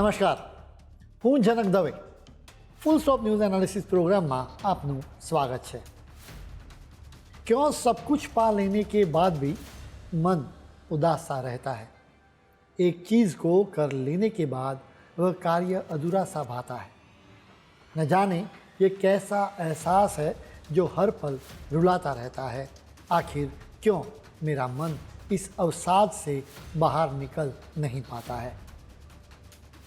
નમસ્કાર, હું Janak Dave. Full stop news analysis program आपનું स्वागत है। क्यों सब कुछ पा लेने के बाद भी मन उदास सा रहता है? एक चीज़ को कर लेने के बाद वह कार्य अधूरा सा भाता है। न जाने ये कैसा एहसास है जो हर पल रुलाता रहता है। आखिर क्यों मेरा मन इस अवसाद से बाहर निकल नहीं पाता है?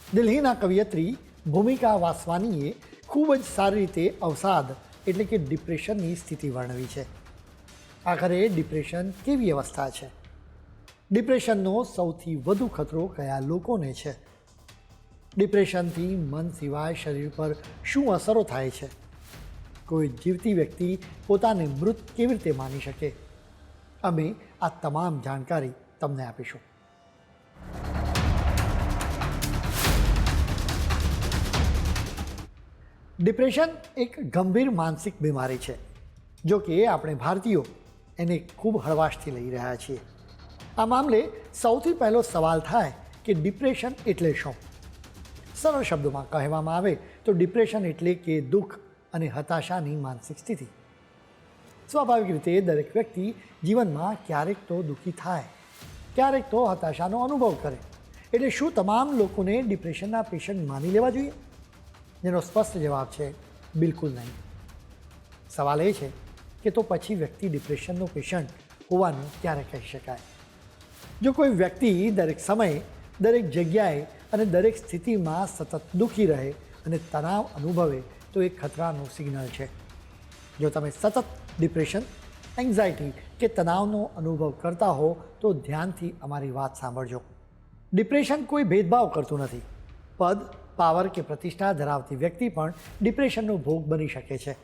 દિલ્હીના કવિયત્રી ભૂમિકા વાસવાનીએ ખૂબ જ સારી રીતે અવસાદ એટલે કે ડિપ્રેશનની સ્થિતિ વર્ણવી છે। આખરે ડિપ્રેશન કેવી અવસ્થા છે? ડિપ્રેશનનો સૌથી વધુ ખતરો કયા લોકોને છે? ડિપ્રેશનથી મન સિવાય શરીર પર શું અસરો થાય છે? કોઈ જીવતી વ્યક્તિ પોતાને મૃત કેવી રીતે માની શકે? અમે આ તમામ જાણકારી તમને આપીશું। ડિપ્રેશન એક ગંભીર માનસિક બીમારી છે, જો કે આપણે ભારતીયો એને ખૂબ હળવાશથી લઈ રહ્યા છીએ। આ મામલે સૌથી પહેલો સવાલ થાય કે ડિપ્રેશન એટલે શું? સરળ શબ્દોમાં કહેવામાં આવે તો ડિપ્રેશન એટલે કે દુઃખ અને હતાશાની માનસિક સ્થિતિ। સ્વાભાવિક રીતે દરેક વ્યક્તિ જીવનમાં ક્યારેક તો દુઃખી થાય, ક્યારેક તો હતાશાનો અનુભવ કરે। એટલે શું તમામ લોકોને ડિપ્રેશનના પેશન્ટ માની લેવા જોઈએ? જેનો સ્પષ્ટ જવાબ છે બિલકુલ નહીં। સવાલ એ છે કે તો પછી વ્યક્તિ ડિપ્રેશનનો પેશન્ટ હોવાનું ક્યારે કહી શકાય? જો કોઈ વ્યક્તિ દરેક સમયે, દરેક જગ્યાએ અને દરેક સ્થિતિમાં સતત દુઃખી રહે અને તણાવ અનુભવે તો એ ખતરાનું સિગ્નલ છે। જો તમે સતત ડિપ્રેશન, એન્ઝાયટી કે તણાવનો અનુભવ કરતા હો તો ધ્યાનથી અમારી વાત સાંભળજો। ડિપ્રેશન કોઈ ભેદભાવ કરતું નથી। પદ, પાવર કે પ્રતિષ્ઠા ધરાવતી વ્યક્તિ પણ ડિપ્રેશનનો ભોગ બની શકે છે।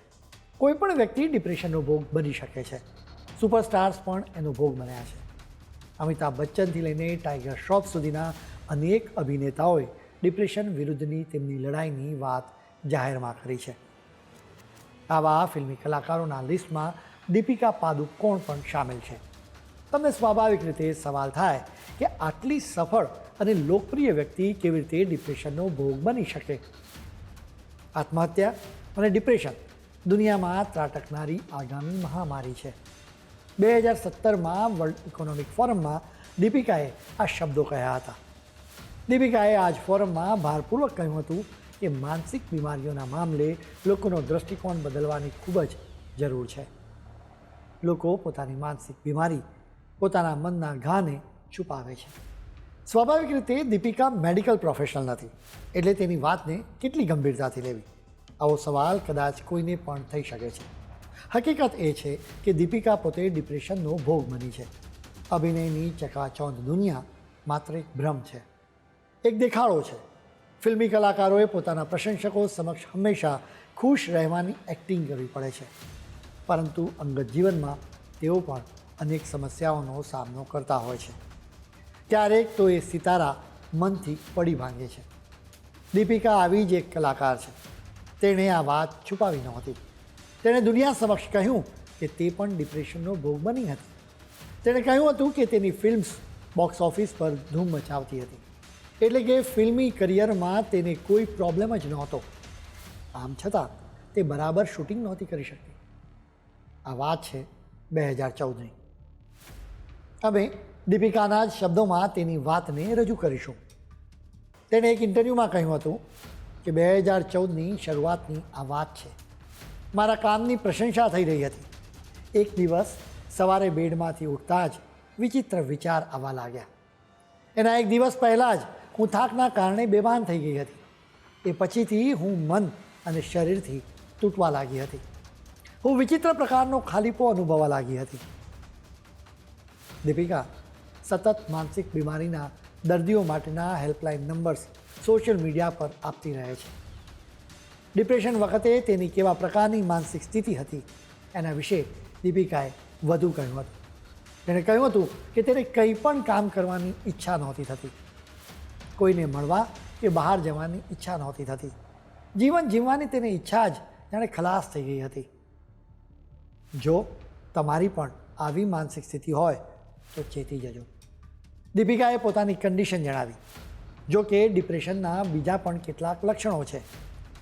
કોઈ પણ વ્યક્તિ ડિપ્રેશનનો ભોગ બની શકે છે। સુપરસ્ટાર્સ પણ એનો ભોગ બન્યા છે। અમિતાભ બચ્ચનથી લઈને ટાઈગર શ્રોફ સુધીના અનેક અભિનેતાઓએ ડિપ્રેશન વિરુદ્ધની તેમની લડાઈની વાત જાહેરમાં કરી છે। આવા ફિલ્મી કલાકારોના લિસ્ટમાં દીપિકા પાદુકોણ પણ સામેલ છે। તમને સ્વાભાવિક રીતે સવાલ થાય કે આટલી સફળ અને લોકપ્રિય વ્યક્તિ કેવી રીતે ડિપ્રેશનનો ભોગ બની શકે? આત્મહત્યા અને ડિપ્રેશન દુનિયામાં ત્રાટકનારી આગામી મહામારી છે। 2017માં વર્લ્ડ ઇકોનોમિક ફોરમમાં દીપિકાએ આ શબ્દો કહ્યા હતા। દીપિકાએ આ જ ફોરમમાં ભારપૂર્વક કહ્યું હતું કે માનસિક બીમારીઓના મામલે લોકોનો દૃષ્ટિકોણ બદલવાની ખૂબ જ જરૂર છે। લોકો પોતાની માનસિક બીમારી, પોતાના મનના ઘાને છુપાવે છે। સ્વાભાવિક રીતે દીપિકા મેડિકલ પ્રોફેશનલ નથી, એટલે તેની વાતને કેટલી ગંભીરતાથી લેવી? આવો સવાલ કદાચ કોઈને પણ થઈ શકે છે। હકીકત એ છે કે દીપિકા પોતે ડિપ્રેશનનો ભોગ બની છે। અભિનયની ચકાચૌંધ દુનિયા માત્ર એક ભ્રમ છે, એક દેખાડો છે। ફિલ્મી કલાકારોએ પોતાના પ્રશંસકો સમક્ષ હંમેશા ખુશ રહેવાની એક્ટિંગ કરવી પડે છે, પરંતુ અંગત જીવનમાં તેઓ પણ અનેક સમસ્યાઓનો સામનો કરતા હોય છે। ક્યારેક તો એ સિતારા મનથી પડી ભાંગે છે। દીપિકા આવી જ એક કલાકાર છે। તેણે આ વાત છુપાવી નહોતી। તેણે દુનિયા સમક્ષ કહ્યું કે તે પણ ડિપ્રેશનનો ભોગ બની હતી। તેણે કહ્યું હતું કે તેની ફિલ્મ્સ બોક્સ ઓફિસ પર ધૂમ મચાવતી હતી, એટલે કે ફિલ્મી કરિયરમાં તેને કોઈ પ્રોબ્લેમ જ નહોતો। આમ છતાં તે બરાબર શૂટિંગ નહોતી કરી શકતી। આ વાત છે 2014ની। અમે દીપિકાના જ શબ્દોમાં તેની વાતને રજૂ કરીશું। તેણે એક ઇન્ટરવ્યૂમાં કહ્યું હતું કે 2014ની શરૂઆતની આ વાત છે। મારા કામની પ્રશંસા થઈ રહી હતી। એક દિવસ સવારે બેડમાંથી ઉઠતા જ વિચિત્ર વિચાર આવવા લાગ્યા। એના એક દિવસ પહેલાં જ હું થાકના કારણે બેભાન થઈ ગઈ હતી। એ પછીથી હું મન અને શરીરથી તૂટવા લાગી હતી। હું વિચિત્ર પ્રકારનો ખાલીપો અનુભવવા લાગી હતી। દીપિકા સતત માનસિક બીમારીના દર્દીઓ માટેના હેલ્પલાઇન નંબર્સ સોશિયલ મીડિયા પર આપતી રહે છે। ડિપ્રેશન વખતે તેની કેવા પ્રકારની માનસિક સ્થિતિ હતી એના વિશે દીપિકાએ વધુ કહ્યું હતું। તેણે કહ્યું હતું કે તેને કંઈ પણ કામ કરવાની ઈચ્છા નહોતી થતી, કોઈને મળવા કે બહાર જવાની ઈચ્છા નહોતી થતી। જીવન જીવવાની તેની ઈચ્છા જ જાણે ખલાસ થઈ ગઈ હતી। જો તમારી પણ આવી માનસિક સ્થિતિ હોય તો ચેતી જજો। દીપિકાએ પોતાની કન્ડિશન જણાવી। જો કે ડિપ્રેશનના બીજા પણ કેટલાક લક્ષણો છે,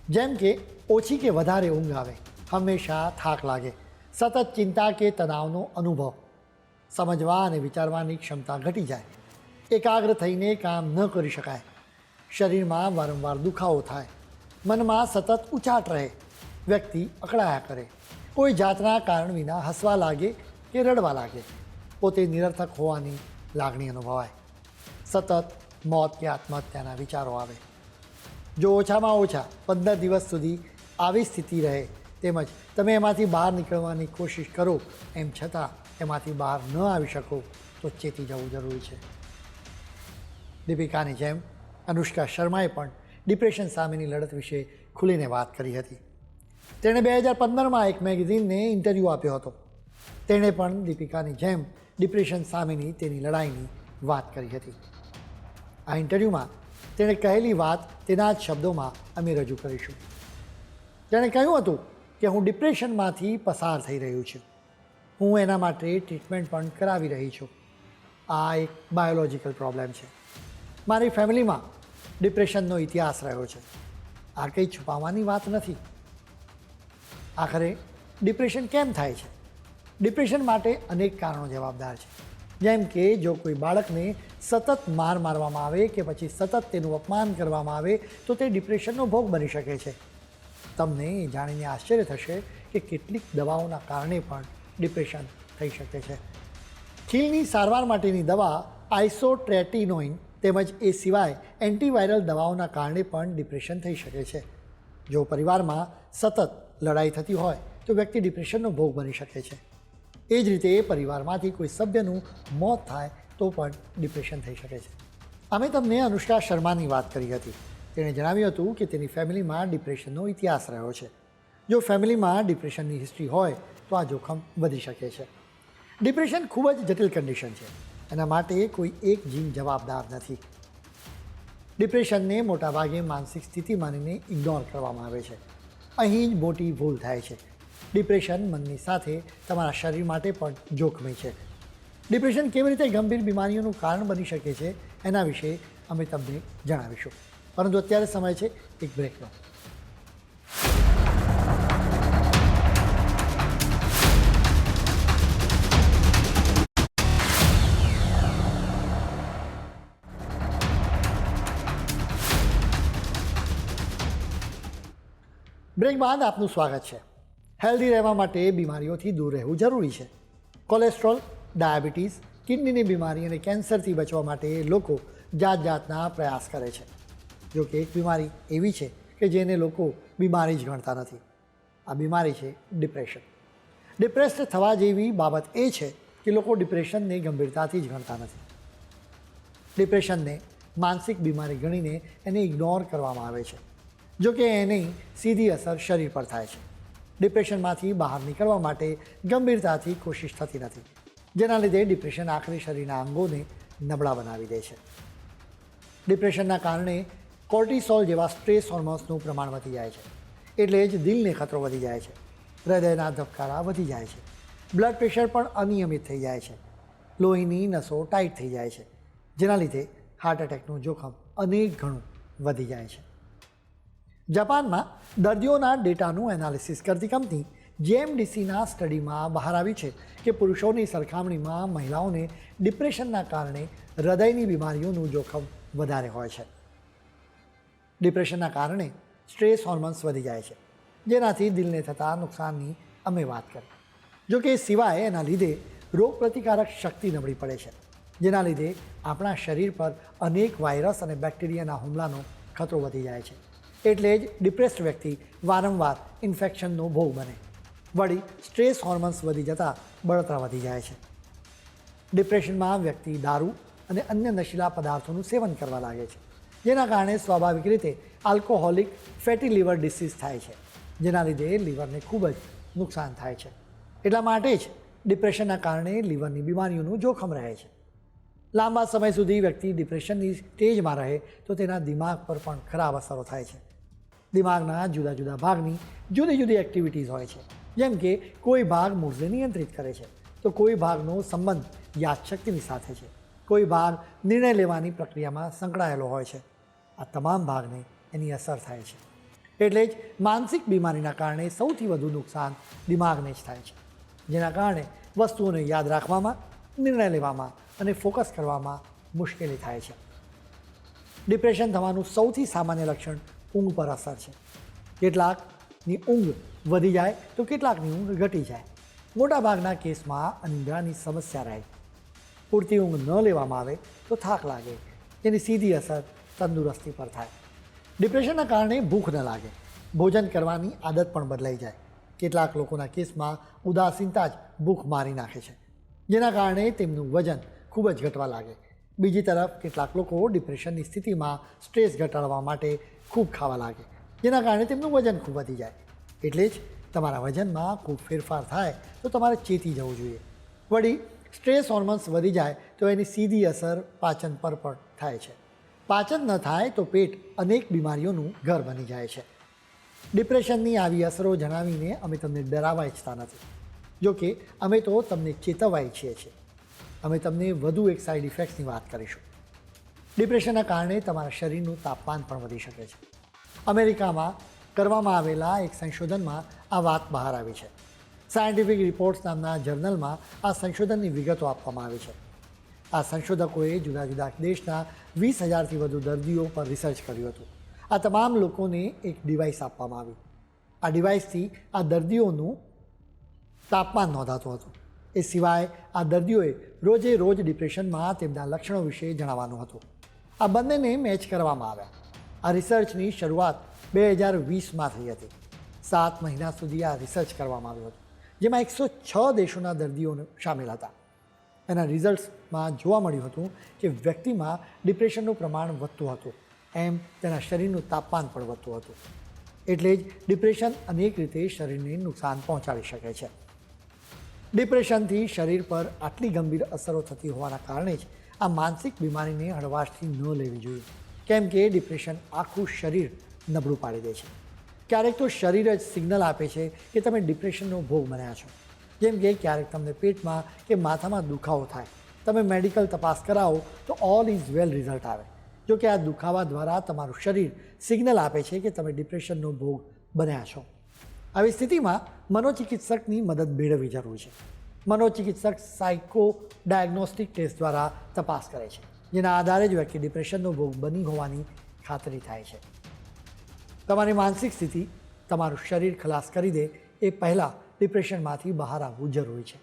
જેમ કે ઓછી કે વધારે ઊંઘ આવે, હંમેશા થાક લાગે, સતત ચિંતા કે તણાવનો અનુભવ, સમજવા અને વિચારવાની ક્ષમતા ઘટી જાય, એકાગ્ર થઈને કામ ન કરી શકાય, શરીરમાં વારંવાર દુખાવો થાય, મનમાં સતત ઉચાટ રહે, વ્યક્તિ અકળાયા કરે, કોઈ જાતના કારણ વિના હસવા લાગે કે રડવા લાગે, પોતે નિરર્થક હોવાની લાગણી અનુભવાય, સતત મોત કે આત્મહત્યાના વિચારો આવે. જો ઓછામાં ઓછા 15 દિવસ સુધી આવી સ્થિતિ રહે તેમજ તમે એમાંથી બહાર નીકળવાની કોશિશ કરો, એમ છતાં એમાંથી બહાર ન આવી શકો તો ચેતી જવું જરૂરી છે. દીપિકાની જેમ અનુષ્કા શર્માએ પણ ડિપ્રેશન સામેની લડત વિશે ખુલીને વાત કરી હતી. તેણે 2015માં એક મેગેઝિનને ઇન્ટરવ્યૂ આપ્યો હતો. તેણે પણ દીપિકાની જેમ ડિપ્રેશન સામેની તેની લડાઈની વાત કરી હતી. આ ઇન્ટરવ્યૂમાં તેણે કહેલી વાત તેના જ શબ્દોમાં અમે રજૂ કરીશું. તેણે કહ્યું હતું કે હું ડિપ્રેશનમાંથી પસાર થઈ રહ્યું છું. હું એના માટે ટ્રીટમેન્ટ પણ કરાવી રહી છું. આ એક બાયોલોજિકલ પ્રોબ્લેમ છે. મારી ફેમિલીમાં ડિપ્રેશનનો ઇતિહાસ રહ્યો છે. આ કંઈ છુપાવવાની વાત નથી. આખરે ડિપ્રેશન કેમ થાય છે? ડિપ્રેશન માટે અનેક કારણો જવાબદાર છે. જેમ કે જો કોઈ બાળકને સતત માર મારવામાં આવે કે પછી સતત તેનું અપમાન કરવામાં આવે તો તે ડિપ્રેશનનો ભોગ બની શકે છે. તમને એ જાણીને આશ્ચર્ય થશે કે કેટલીક દવાઓના કારણે પણ ડિપ્રેશન થઈ શકે છે. ખીલની સારવાર માટેની દવા આઇસોટ્રેટિનોઇન તેમજ એ સિવાય એન્ટીવાયરલ દવાઓના કારણે પણ ડિપ્રેશન થઈ શકે છે. જો પરિવારમાં સતત લડાઈ થતી હોય તો વ્યક્તિ ડિપ્રેશનનો ભોગ બની શકે છે. એ જ રીતે પરિવારમાંથી કોઈ સભ્યનું મોત થાય તો પણ ડિપ્રેશન થઈ શકે છે. અમે તમને અનુષ્કા શર્માની વાત કરી હતી. તેણે જણાવ્યું હતું કે તેની ફેમિલીમાં ડિપ્રેશનનો ઇતિહાસ રહ્યો છે. જો ફેમિલીમાં ડિપ્રેશનની હિસ્ટ્રી હોય તો આ જોખમ વધી શકે છે. ડિપ્રેશન ખૂબ જ જટિલ કન્ડિશન છે. એના માટે કોઈ એક જીન જવાબદાર નથી. ડિપ્રેશનને મોટાભાગે માનસિક સ્થિતિ માનીને ઇગ્નોર કરવામાં આવે છે. અહીં જ મોટી ભૂલ થાય છે. ડિપ્રેશન મનની સાથે તમારા શરીર માટે પણ જોખમી છે. ડિપ્રેશન કેવી રીતે ગંભીર બીમારીઓનું કારણ બની શકે છે એના વિશે અમે તમને જણાવીશું. પરંતુ અત્યારે સમય છે એક બ્રેકનો. બ્રેક બાદ આપનું સ્વાગત છે. હેલ્ધી રહેવા માટે બીમારીઓથી દૂર રહેવું જરૂરી છે. કોલેસ્ટ્રોલ, ડાયાબિટીસ, કિડનીની બીમારી અને કેન્સરથી બચવા માટે લોકો જાત જાતના પ્રયાસ કરે છે. જો કે એક બીમારી એવી છે કે જેને લોકો બીમારી જ ગણતા નથી. આ બીમારી છે ડિપ્રેશન. ડિપ્રેસ્ડ થવા જેવી બાબત એ છે કે લોકો ડિપ્રેશનને ગંભીરતાથી જ ગણતા નથી. ડિપ્રેશનને માનસિક બીમારી ગણીને એને ઇગ્નોર કરવામાં આવે છે. જો કે એની સીધી અસર શરીર પર થાય છે. ડિપ્રેશનમાંથી બહાર નીકળવા માટે ગંભીરતાથી કોશિશ થતી નથી, જેના લીધે ડિપ્રેશન આખરે શરીરના અંગોને નબળા બનાવી દે છે. ડિપ્રેશનના કારણે કોર્ટિસોલ જેવા સ્ટ્રેસ હોર્મોન્સનું પ્રમાણ વધી જાય છે. એટલે જ દિલને ખતરો વધી જાય છે, હૃદયના ધબકારા વધી જાય છે, બ્લડ પ્રેશર પણ અનિયમિત થઈ જાય છે, લોહીની નસો ટાઈટ થઈ જાય છે, જેના લીધે હાર્ટ એટેકનું જોખમ અનેક ગણું વધી જાય છે. જાપાનમાં દર્દીઓના ડેટાનું એનાલિસિસ કરતી કંપની JMDCના સ્ટડીમાં બહાર આવ્યું છે કે પુરુષોની સરખામણીમાં મહિલાઓને ડિપ્રેશનના કારણે હૃદયની બીમારીઓનું જોખમ વધારે હોય છે. ડિપ્રેશનના કારણે સ્ટ્રેસ હોર્મોન્સ વધી જાય છે, જેનાથી દિલને થતા નુકસાનની અમે વાત કરી. જો કે સિવાય એના લીધે રોગપ્રતિકારક શક્તિ નબળી પડે છે, જેના લીધે આપણા શરીર પર અનેક વાયરસ અને બેક્ટેરિયાના હુમલાનો ખતરો વધી જાય છે. એટલે જ ડિપ્રેસ્ડ વ્યક્તિ વારંવાર ઇન્ફેક્શનનો ભોગ બને. વળી સ્ટ્રેસ હોર્મોન્સ વધી જતાં બળતરા વધી જાય છે. ડિપ્રેશનમાં વ્યક્તિ દારૂ અને અન્ય નશીલા પદાર્થોનું સેવન કરવા લાગે છે, જેના કારણે સ્વાભાવિક રીતે આલ્કોહોલિક ફેટી લીવર ડિસીઝ થાય છે, જેના લીધે લીવરને ખૂબ જ નુકસાન થાય છે. એટલા માટે જ ડિપ્રેશનના કારણે લીવરની બીમારીઓનું જોખમ રહે છે. લાંબા સમય સુધી વ્યક્તિ ડિપ્રેશનની સ્ટેજમાં રહે તો તેના દિમાગ પર પણ ખરાબ અસરો થાય છે. દિમાગના જુદા જુદા ભાગની જુદી જુદી એક્ટિવિટીઝ હોય છે. જેમ કે કોઈ ભાગ મૂડને નિયંત્રિત કરે છે, તો કોઈ ભાગનો સંબંધ યાદશક્તિની સાથે છે, કોઈ ભાગ નિર્ણય લેવાની પ્રક્રિયામાં સંકળાયેલો હોય છે, આ તમામ ભાગને એની અસર થાય છે. એટલે જ માનસિક બીમારીના કારણે સૌથી વધુ નુકસાન દિમાગને જ થાય છે, જેના કારણે વસ્તુઓને યાદ રાખવામાં, નિર્ણય લેવામાં અને ફોકસ કરવામાં મુશ્કેલી થાય છે. ડિપ્રેશન થવાનું સૌથી સામાન્ય લક્ષણ ઊંઘ પર અસર છે. કેટલાકની ઊંઘ વધી જાય તો કેટલાકની ઊંઘ ઘટી જાય. મોટાભાગના કેસમાં અનિદ્રાની સમસ્યા રહે. પૂરતી ઊંઘ ન લેવામાં આવે તો થાક લાગે, તેની સીધી અસર તંદુરસ્તી પર થાય. ડિપ્રેશનના કારણે ભૂખ ન લાગે, ભોજન કરવાની આદત પણ બદલાઈ જાય. કેટલાક લોકોના કેસમાં ઉદાસીનતા જ ભૂખ મારી નાખે છે, જેના કારણે તેમનું વજન ખૂબ જ ઘટવા લાગે. બીજી તરફ કેટલાક લોકો ડિપ્રેશનની સ્થિતિમાં સ્ટ્રેસ ઘટાડવા માટે ખૂબ ખાવા લાગે, જેના કારણે તેમનું વજન ખૂબ વધી જાય. એટલે જ તમારા વજનમાં ખૂબ ફેરફાર થાય તો તમારે ચેતી જવું જોઈએ. વળી સ્ટ્રેસ હોર્મોન્સ વધી જાય તો એની સીધી અસર પાચન પર પણ થાય છે. પાચન ન થાય તો પેટ અનેક બીમારીઓનું ઘર બની જાય છે. ડિપ્રેશનની આવી અસરો જણાવીને અમે તમને ડરાવવા ઈચ્છતા નથી. જો કે અમે તો તમને ચેતવવા ઈચ્છીએ છીએ. અમે તમને વધુ એક સાઇડ ઇફેક્ટ્સની વાત કરીશું. ડિપ્રેશનના કારણે તમારા શરીરનું તાપમાન પણ વધી શકે છે. અમેરિકામાં કરવામાં આવેલા એક સંશોધનમાં આ વાત બહાર આવી છે. સાયન્ટિફિક રિપોર્ટ્સ નામના જર્નલમાં આ સંશોધનની વિગતો આપવામાં આવી છે. આ સંશોધકોએ જુદા જુદા દેશના 20,000થી વધુ દર્દીઓ પર રિસર્ચ કર્યું હતું. આ તમામ લોકોને એક ડિવાઇસ આપવામાં આવ્યું. આ ડિવાઇસથી આ દર્દીઓનું તાપમાન નોંધાતું હતું. એ સિવાય આ દર્દીઓએ રોજે રોજ ડિપ્રેશનમાં તેમના લક્ષણો વિશે જણાવવાનું હતું. આ બંનેને મેચ કરવામાં આવ્યા. આ રિસર્ચની શરૂઆત 2020માં થઈ હતી. 7 મહિના સુધી આ રિસર્ચ કરવામાં આવ્યું હતું, જેમાં 106 દેશોના દર્દીઓ સામેલ હતા. એના રિઝલ્ટ્સમાં જોવા મળ્યું હતું કે વ્યક્તિમાં ડિપ્રેશનનું પ્રમાણ વધતું હતું, એમ તેના શરીરનું તાપમાન પણ વધતું હતું. એટલે જ ડિપ્રેશન અનેક રીતે શરીરને નુકસાન પહોંચાડી શકે છે. ડિપ્રેશનથી શરીર પર આટલી ગંભીર અસરો થતી હોવાના કારણે જ આ માનસિક બીમારીને હળવાશથી ન લેવી જોઈએ, કેમ કે ડિપ્રેશન આખું શરીર નબળું પાડી દે છે. ક્યારેક તો શરીર જ સિગ્નલ આપે છે કે તમે ડિપ્રેશનનો ભોગ બન્યા છો. જેમ કે ક્યારેક તમને પેટમાં કે માથામાં દુખાવો થાય, તમે મેડિકલ તપાસ કરાવો તો ઓલ ઇઝ વેલ રિઝલ્ટ આવે. જો કે આ દુખાવા દ્વારા તમારું શરીર સિગ્નલ આપે છે કે તમે ડિપ્રેશનનો ભોગ બન્યા છો. આવી સ્થિતિમાં મનોચિકિત્સકની મદદ મેળવવી જરૂરી છે. મનોચિકિત્સક સાયકો ડાયગ્નોસ્ટિક ટેસ્ટ દ્વારા તપાસ કરે છે, જેના આધારે જ વ્યક્તિ ડિપ્રેશનનો ભોગ બની હોવાની ખાતરી થાય છે. તમારી માનસિક સ્થિતિ તમારું શરીર ખલાસ કરી દે એ પહેલાં ડિપ્રેશનમાંથી બહાર આવવું જરૂરી છે.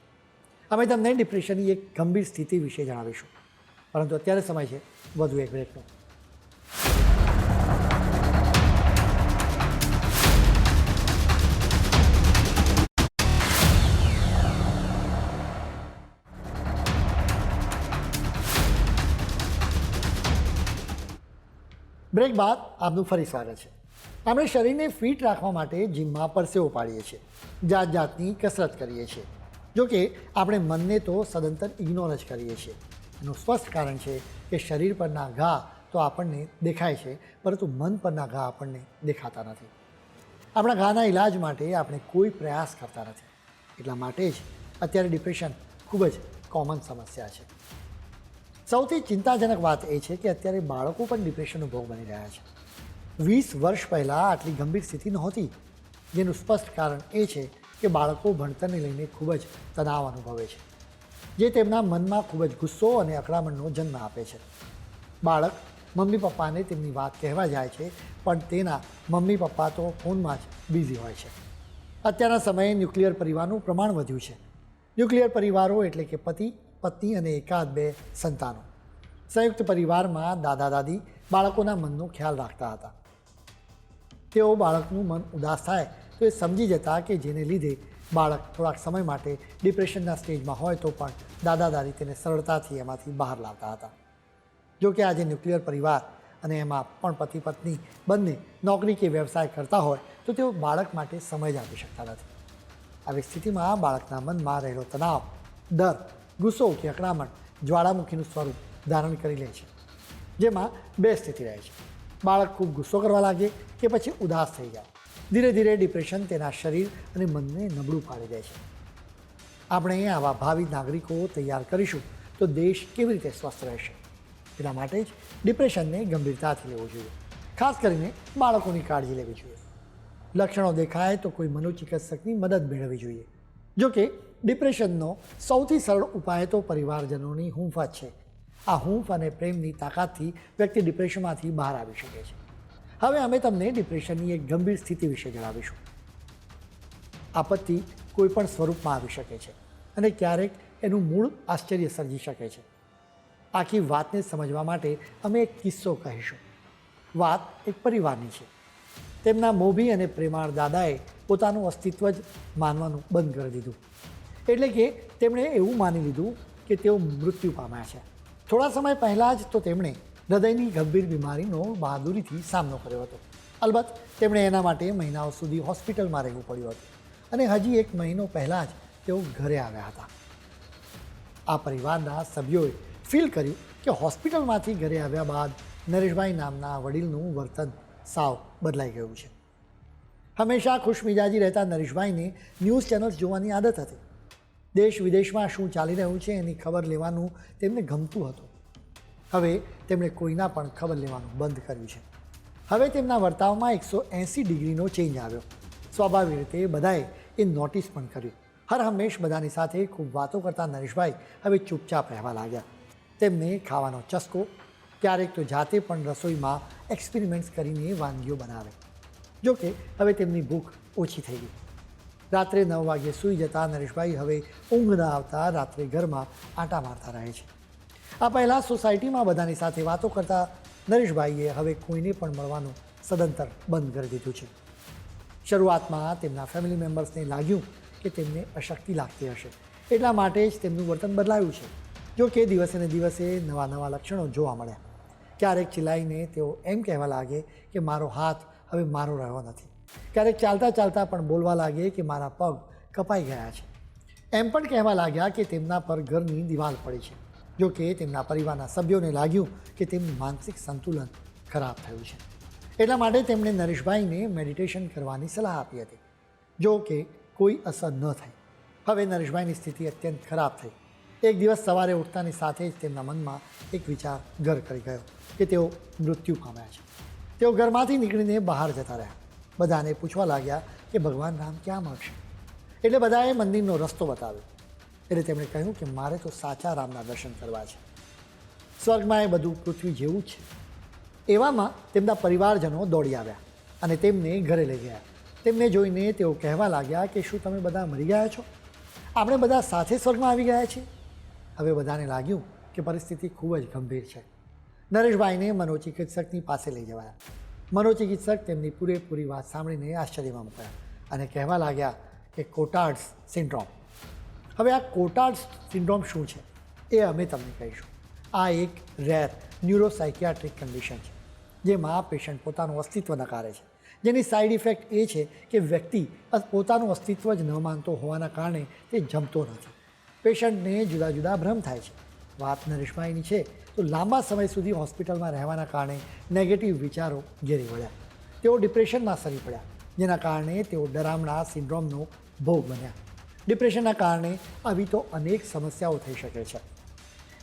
અમે તમને ડિપ્રેશનની એક ગંભીર સ્થિતિ વિશે જણાવીશું, પરંતુ અત્યારે સમય છે વધુ એક બ્રેકનો. બ્રેક બાદ આપનું ફરી સ્વાગત છે. આપણે શરીરને ફિટ રાખવા માટે જીમમાં પરસેવો પાડીએ છીએ, જાત જાતની કસરત કરીએ છીએ. જોકે આપણે મનને તો સદંતર ઇગ્નોર જ કરીએ છીએ. એનું સ્પષ્ટ કારણ છે કે શરીર પરના ઘા તો આપણને દેખાય છે, પરંતુ મન પરના ઘા આપણને દેખાતા નથી. આપણા ઘાના ઇલાજ માટે આપણે કોઈ પ્રયાસ કરતા નથી. એટલા માટે જ અત્યારે ડિપ્રેશન ખૂબ જ કોમન સમસ્યા છે. સૌથી ચિંતાજનક વાત એ છે કે અત્યારે બાળકો પણ ડિપ્રેશનનો ભોગ બની રહ્યા છે. 20 વર્ષ પહેલાં આટલી ગંભીર સ્થિતિ નહોતી, જેનું સ્પષ્ટ કારણ એ છે કે બાળકો ભણતરને લઈને ખૂબ જ તણાવ અનુભવે છે, જે તેમના મનમાં ખૂબ જ ગુસ્સો અને અકળામણનો જન્મ આપે છે. બાળક મમ્મી પપ્પાને તેમની વાત કહેવા જાય છે, પણ તેના મમ્મી પપ્પા તો ફોનમાં જ બિઝી હોય છે. અત્યારના સમયે ન્યુક્લિયર પરિવારનું પ્રમાણ વધ્યું છે. ન્યુક્લિયર પરિવારો એટલે કે પતિ, પત્ની અને એકાદ બે સંતાનો. સંયુક્ત પરિવારમાં દાદા દાદી બાળકોના મનનો ખ્યાલ રાખતા હતા. તેઓ બાળકનું મન ઉદાસ થાય તો એ સમજી જતા કે જેને લીધે બાળક થોડાક સમય માટે ડિપ્રેશનના સ્ટેજમાં હોય તો પણ દાદા દાદી તેને સરળતાથી એમાંથી બહાર લાવતા હતા. જો કે આજે ન્યુક્લિયર પરિવાર અને એમાં પણ પતિ પત્ની બંને નોકરી કે વ્યવસાય કરતા હોય તો તેઓ બાળક માટે સમય જ આપી શકતા નથી. આવી સ્થિતિમાં બાળકના મનમાં રહેલો તણાવ, ડર, ગુસ્સો કે અકળામણ જ્વાળામુખીનું સ્વરૂપ ધારણ કરી લે છે, જેમાં બે સ્થિતિ રહે છે. બાળક ખૂબ ગુસ્સો કરવા લાગે કે પછી ઉદાસ થઈ જાય. ધીરે ધીરે ડિપ્રેશન તેના શરીર અને મનને નબળું પાડી દે છે. આપણે આવા ભાવિ નાગરિકો તૈયાર કરીશું તો દેશ કેવી રીતે સ્વસ્થ રહેશે. એટલા માટે જ ડિપ્રેશનને ગંભીરતાથી લેવું જોઈએ. ખાસ કરીને બાળકોની કાળજી લેવી જોઈએ. લક્ષણો દેખાય તો કોઈ મનોચિકિત્સકની મદદ મેળવવી જોઈએ. જો કે ડિપ્રેશનનો સૌથી સરળ ઉપાય તો પરિવારજનોની હૂંફ જ છે. આ હૂંફ અને પ્રેમની તાકાતથી વ્યક્તિ ડિપ્રેશનમાંથી બહાર આવી શકે છે. હવે અમે તમને ડિપ્રેશનની એક ગંભીર સ્થિતિ વિશે જણાવીશું. આપત્તિ કોઈ પણ સ્વરૂપમાં આવી શકે છે અને ક્યારેક એનું મૂળ આશ્ચર્ય સર્જી શકે છે. આખી વાતને સમજવા માટે અમે એક કિસ્સો કહીશું. વાત એક પરિવારની છે. તેમના મોભી અને પ્રેમાળ દાદાએ પોતાનું અસ્તિત્વ જ માનવાનું બંધ કરી દીધું. એટલે કે તેમણે એવું માની લીધું કે તેઓ મૃત્યુ પામ્યા છે. થોડા સમય પહેલાં જ તો તેમણે હૃદયની ગંભીર બીમારીનો બહાદુરીથી સામનો કર્યો હતો. અલબત્ત તેમણે એના માટે મહિનાઓ સુધી હોસ્પિટલમાં રહેવું પડ્યું હતું અને હજી 1 મહિનો પહેલાં જ તેઓ ઘરે આવ્યા હતા. આ પરિવારના સભ્યોએ ફીલ કર્યું કે હોસ્પિટલમાંથી ઘરે આવ્યા બાદ નરેશભાઈ નામના વડીલનું વર્તન સાવ બદલાઈ ગયું છે. હંમેશા ખુશમિજાજી રહેતા નરેશભાઈને ન્યૂઝ ચેનલ્સ જોવાની આદત હતી. દેશ વિદેશમાં શું ચાલી રહ્યું છે એની ખબર લેવાનું તેમને ગમતું હતું. હવે તેમણે કોઈના પણ ખબર લેવાનું બંધ કર્યું છે. હવે તેમના વર્તાવમાં 180 ડિગ્રીનો ચેન્જ આવ્યો. સ્વાભાવિક રીતે બધાએ એ નોટિસ પણ કર્યું. હર હંમેશ બધાની સાથે ખૂબ વાતો કરતા નરેશભાઈ હવે ચૂપચાપ રહેવા લાગ્યા. તેમને ખાવાનો ચસ્કો, ક્યારેક તો જાતે પણ રસોઈમાં એક્સપેરિમેન્ટ્સ કરીને વાનગીઓ બનાવે. જોકે હવે તેમની ભૂખ ઓછી થઈ ગઈ. રાત્રે 9 વાગ્યે સૂઈ જતા નરેશભાઈ હવે ઊંઘ ન આવતા રાત્રે ઘરમાં આંટા મારતા રહે છે. આ પહેલાં સોસાયટીમાં બધાની સાથે વાતો કરતા નરેશભાઈએ હવે કોઈને પણ મળવાનું સદંતર બંધ કરી દીધું છે. શરૂઆતમાં તેમના ફેમિલી મેમ્બર્સને લાગ્યું કે તેમને અશક્તિ લાગતી હશે, એટલા માટે જ તેમનું વર્તન બદલાયું છે. જો કે દિવસે ને દિવસે નવા લક્ષણો જોવા મળ્યા. ક્યારેક ચિલ્લાઈને તેઓ એમ કહેવા લાગે કે મારો હાથ હવે મારો રહ્યો નથી. ક્યારેક ચાલતા ચાલતા પણ બોલવા લાગે કે મારા પગ કપાઈ ગયા છે. એમ પણ કહેવા લાગ્યા કે તેમના પર ઘરની દિવાલ પડી છે. જો કે તેમના પરિવારના સભ્યોને લાગ્યું કે તેમનું માનસિક સંતુલન ખરાબ થયું છે. એટલા માટે તેમણે નરેશભાઈને મેડિટેશન કરવાની સલાહ આપી હતી. જો કે કોઈ અસર ન થઈ. હવે નરેશભાઈની સ્થિતિ અત્યંત ખરાબ થઈ. એક દિવસ સવારે ઉઠતાની સાથે જ તેમના મનમાં એક વિચાર ઘર કરી ગયો કે તેઓ મૃત્યુ પામ્યા છે. તેઓ ઘરમાંથી નીકળીને બહાર જતા રહ્યા. બધાને પૂછવા લાગ્યા કે ભગવાન રામ ક્યાં મળશે. એટલે બધાએ મંદિરનો રસ્તો બતાવ્યો. એટલે તેમણે કહ્યું કે મારે તો સાચા રામના દર્શન કરવા છે. સ્વર્ગમાં એ બધું પૃથ્વી જેવું જ છે. એવામાં તેમના પરિવારજનો દોડી આવ્યા અને તેમને ઘરે લઈ ગયા. તેમને જોઈને તેઓ કહેવા લાગ્યા કે શું તમે બધા મરી ગયા છો? આપણે બધા સાથે સ્વર્ગમાં આવી ગયા છીએ. હવે બધાને લાગ્યું કે પરિસ્થિતિ ખૂબ જ ગંભીર છે. નરેશભાઈને મનોચિકિત્સકની પાસે લઈ જવાયા. મનોચિકિત્સક તેમની પૂરેપૂરી વાત સાંભળીને આશ્ચર્યમાં મુકાયા અને કહેવા લાગ્યા કે કોટાર્ડ્સ સિન્ડ્રોમ. હવે આ કોટાર્ડ્સ સિન્ડ્રોમ શું છે એ અમે તમને કહીશું. આ એક રેર ન્યુરોસાઇકિયાટ્રિક કન્ડિશન છે જેમાં પેશન્ટ પોતાનું અસ્તિત્વ નકારે છે. જેની સાઇડ ઇફેક્ટ એ છે કે વ્યક્તિ પોતાનું અસ્તિત્વ જ ન માનતો હોવાના કારણે તે જમતો નથી. પેશન્ટને જુદા જુદા ભ્રમ થાય છે. વાત નરેશભાઈની છે તો લાંબા સમય સુધી હોસ્પિટલમાં રહેવાના કારણે નેગેટિવ વિચારો ઘેરી વળ્યા. તેઓ ડિપ્રેશનમાં સરી પડ્યા, જેના કારણે તેઓ ડરામણા સિન્ડ્રોમનો ભોગ બન્યા. ડિપ્રેશનના કારણે આવી તો અનેક સમસ્યાઓ થઈ શકે છે.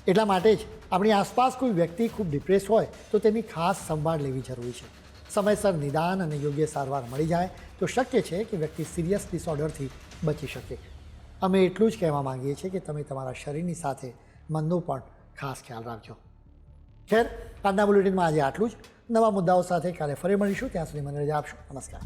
એટલા માટે જ આપણી આસપાસ કોઈ વ્યક્તિ ખૂબ ડિપ્રેસ હોય તો તેની ખાસ સંભાળ લેવી જરૂરી છે. સમયસર નિદાન અને યોગ્ય સારવાર મળી જાય તો શક્ય છે કે વ્યક્તિ સિરિયસ ડિસઓર્ડરથી બચી શકે. અમે એટલું જ કહેવા માંગીએ છીએ કે તમે તમારા શરીરની સાથે મનનો પણ ખાસ ખ્યાલ રાખજો. ખેર, આજના બુલેટિનમાં આજે આટલું જ. નવા મુદ્દાઓ સાથે કાલે ફરી મળીશું. ત્યાં સુધી મને રજા આપશો. નમસ્કાર.